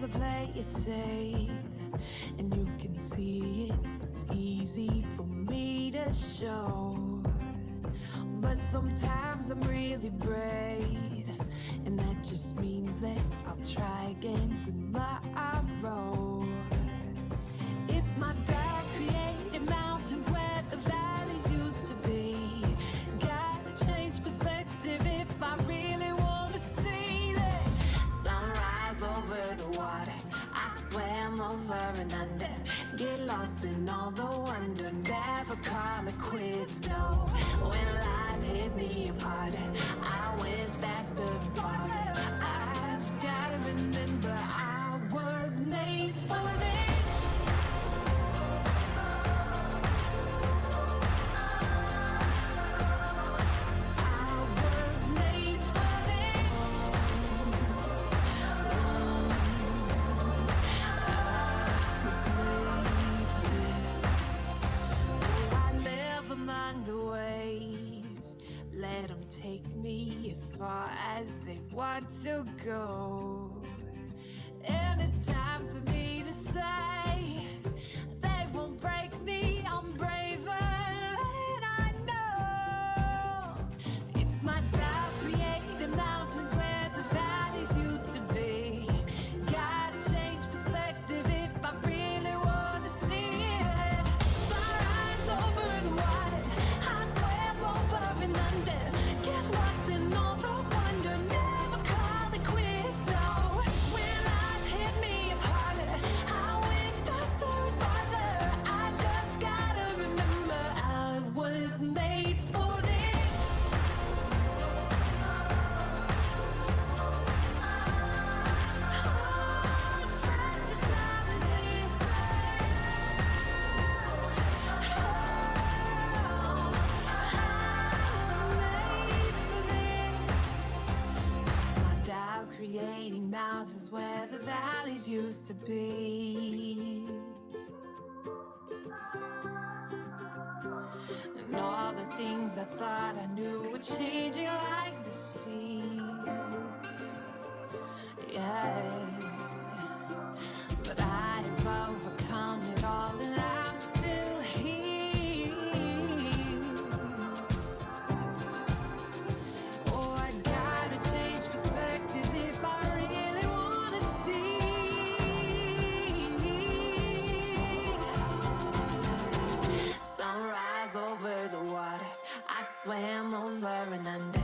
I play it safe, and you can see it. It's easy for me to show, but sometimes I'm really brave, and that just means that I'll try again tomorrow. It's my dark created mountains where the valleys used to be. Gotta change perspective if I really wanna see that sunrise over the water. I swam over and under, get lost in all the wonder, never call it quits, no. When life hit me apart, I went faster and farther. I just gotta remember I was made for this. Among the waves, let them take me as far as they want to go. And it's time for me to say, they won't break me, I'm braver than I know. It's my dark created mountains where the valleys used to be. Gotta change perspective if I really wanna see it. Sunrise over the water, I swam over and under, get lost in all the wonder, never call it quits, no. When life hit me harder, I went faster and farther. I just gotta remember I was made for this. Oh, such a time as this. Creating mountains where the valleys used to be. And all the things I thought I knew were changing like the seas. Yeah, but I have overcome it all and I'm still here. Oh, I gotta change perspectives if I really wanna see. Sunrise over the water, I swam over and under,